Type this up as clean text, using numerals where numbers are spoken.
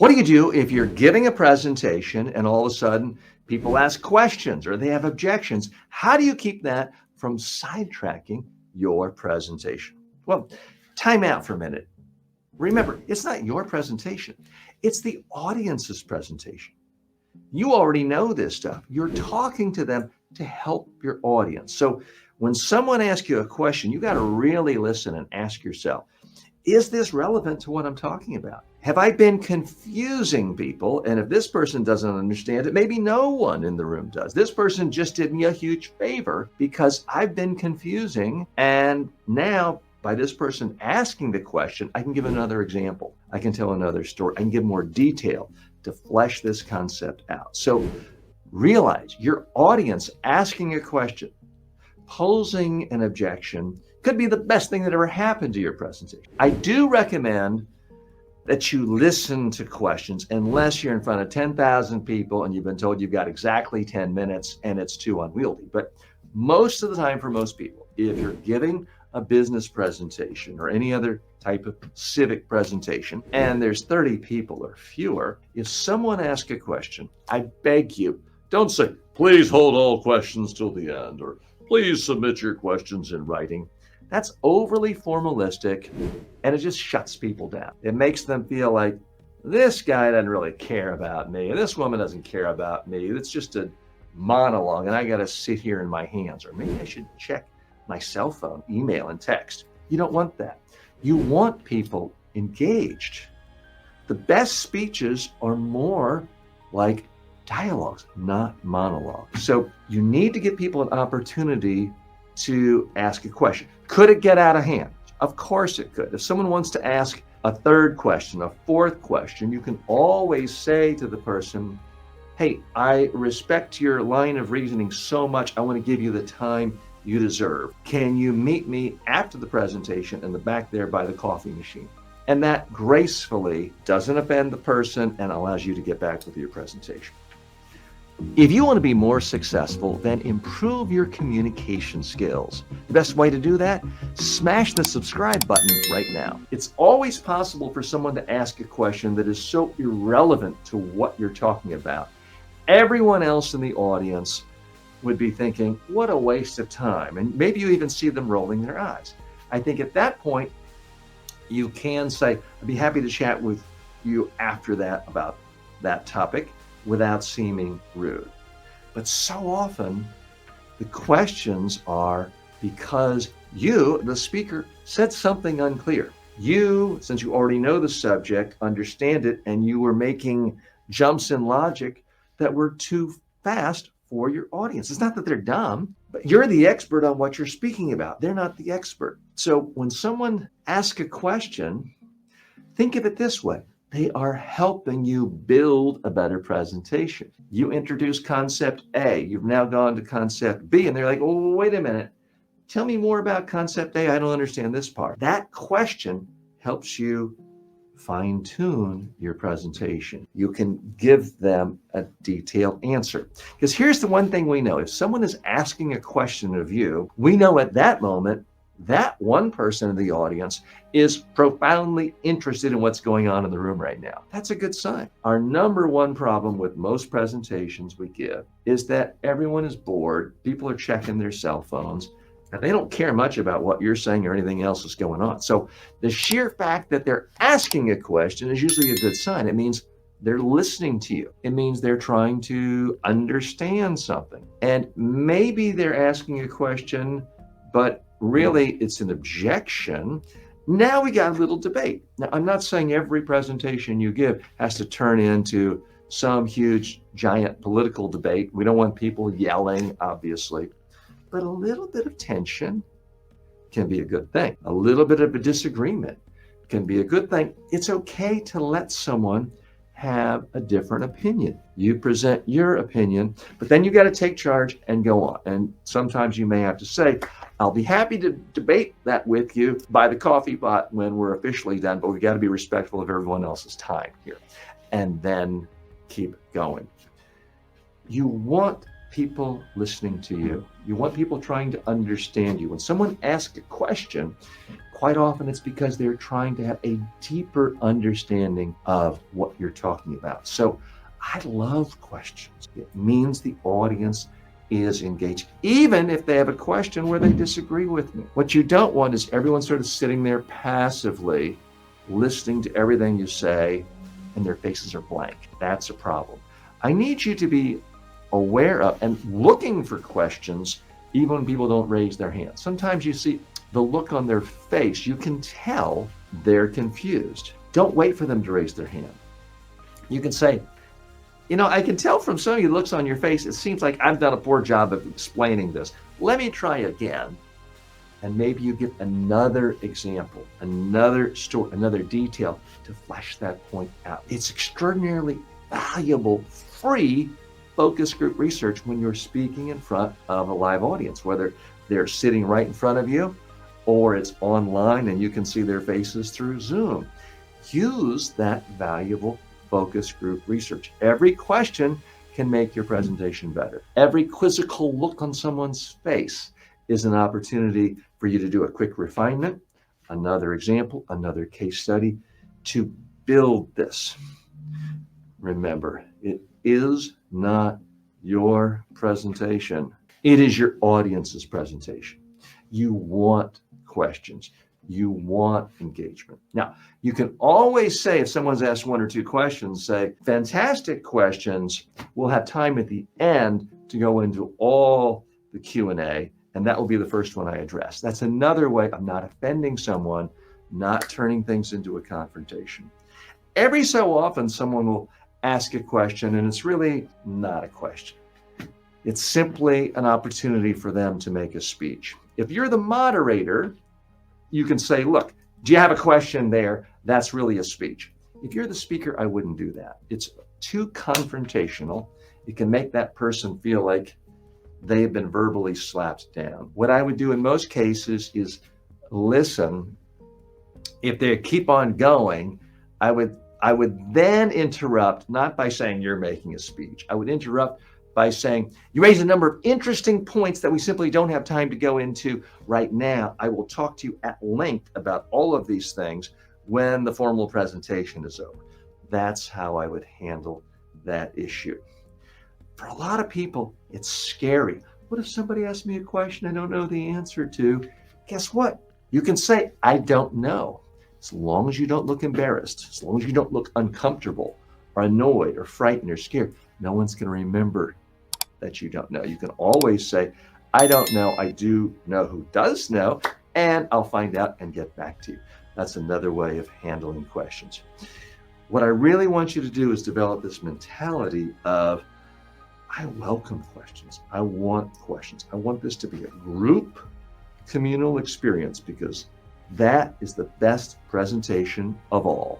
What do you do if you're giving a presentation and all of a sudden people ask questions or they have objections? How do you keep that from sidetracking your presentation? Well, time out for a minute. Remember, it's not your presentation. It's the audience's presentation. You already know this stuff. You're talking to them to help your audience. So when someone asks you a question, you got to really listen and ask yourself, is this relevant to what I'm talking about? Have I been confusing people? And if this person doesn't understand it, maybe no one in the room does. This person just did me a huge favor because I've been confusing. And now by this person asking the question, I can give another example. I can tell another story. I can give more detail to flesh this concept out. So realize your audience asking a question, posing an objection, could be the best thing that ever happened to your presentation. I do recommend that you listen to questions unless you're in front of 10,000 people and you've been told you've got exactly 10 minutes and it's too unwieldy. But most of the time for most people, if you're giving a business presentation or any other type of civic presentation and there's 30 people or fewer, if someone asks a question, I beg you, don't say, please hold all questions till the end, or please submit your questions in writing. That's overly formalistic and it just shuts people down. It makes them feel like this guy doesn't really care about me. This woman doesn't care about me. It's just a monologue and I got to sit here in my hands. Or maybe I should check my cell phone, email, and text. You don't want that. You want people engaged. The best speeches are more like dialogues, not monologues. So you need to give people an opportunity to ask a question. Could it get out of hand? Of course it could. If someone wants to ask a third question, a fourth question, you can always say to the person, hey, I respect your line of reasoning so much, I want to give you the time you deserve. Can you meet me after the presentation in the back there by the coffee machine? And that gracefully doesn't offend the person and allows you to get back with your presentation. If you want to be more successful, then improve your communication skills. The best way to do that? Smash the subscribe button right now. It's always possible for someone to ask a question that is so irrelevant to what you're talking about. Everyone else in the audience would be thinking, what a waste of time. And maybe you even see them rolling their eyes. I think at that point, you can say, I'd be happy to chat with you after that about that topic, without seeming rude. But so often the questions are because you, the speaker, said something unclear. You, since you already know the subject, understand it, and you were making jumps in logic that were too fast for your audience. It's not that they're dumb, but you're the expert on what you're speaking about. They're not the expert. So when someone asks a question, think of it this way. They are helping you build a better presentation. You introduce concept A, you've now gone to concept B, and they're like, oh, wait a minute. Tell me more about concept A. I don't understand this part. That question helps you fine-tune your presentation. You can give them a detailed answer. Because here's the one thing we know. If someone is asking a question of you, we know at that moment, that one person in the audience is profoundly interested in what's going on in the room right now. That's a good sign. Our number one problem with most presentations we give is that everyone is bored. People are checking their cell phones and they don't care much about what you're saying or anything else that's going on. So the sheer fact that they're asking a question is usually a good sign. It means they're listening to you. It means they're trying to understand something. And maybe they're asking a question, but really it's an objection. Now we got a little debate. Now, I'm not saying every presentation you give has to turn into some huge, giant political debate. We don't want people yelling, obviously, but a little bit of tension can be a good thing. A little bit of a disagreement can be a good thing. It's okay to let someone have a different opinion. You present your opinion, but then you got to take charge and go on. And sometimes you may have to say, I'll be happy to debate that with you by the coffee pot when we're officially done, but we got to be respectful of everyone else's time here. And then keep going. You want people listening to you. You want people trying to understand you. When someone asks a question, quite often it's because they're trying to have a deeper understanding of what you're talking about. So I love questions. It means the audience is engaged, even if they have a question where they disagree with me. What you don't want is everyone sort of sitting there passively, listening to everything you say, and their faces are blank. That's a problem. I need you to be aware of and looking for questions, even when people don't raise their hand. Sometimes you see the look on their face, you can tell they're confused. Don't wait for them to raise their hand. You can say, I can tell from some of your looks on your face, it seems like I've done a poor job of explaining this. Let me try again. And maybe you give another example, another story, another detail to flesh that point out. It's extraordinarily valuable, free focus group research when you're speaking in front of a live audience, whether they're sitting right in front of you or it's online and you can see their faces through Zoom. Use that valuable focus group research. Every question can make your presentation better. Every quizzical look on someone's face is an opportunity for you to do a quick refinement, another example, another case study to build this. Remember, it is not your presentation. It is your audience's presentation. You want questions. You want engagement. Now, you can always say, if someone's asked one or two questions, say, fantastic questions. We'll have time at the end to go into all the Q&A, and that will be the first one I address. That's another way of not offending someone, not turning things into a confrontation. Every so often, someone will ask a question, and it's really not a question. It's simply an opportunity for them to make a speech. If you're the moderator, you can say, look, do you have a question there? That's really a speech. If you're the speaker, I wouldn't do that. It's too confrontational. It can make that person feel like they have been verbally slapped down. What I would do in most cases is listen. If they keep on going, I would then interrupt, not by saying you're making a speech. I would interrupt by saying, you raise a number of interesting points that we simply don't have time to go into right now. I will talk to you at length about all of these things when the formal presentation is over. That's how I would handle that issue. For a lot of people, it's scary. What if somebody asks me a question I don't know the answer to? Guess what? You can say, I don't know. As long as you don't look embarrassed, as long as you don't look uncomfortable or annoyed or frightened or scared, no one's going to remember that you don't know. You can always say, I don't know. I do know who does know, and I'll find out and get back to you. That's another way of handling questions. What I really want you to do is develop this mentality of, I welcome questions. I want questions. I want this to be a group communal experience because that is the best presentation of all.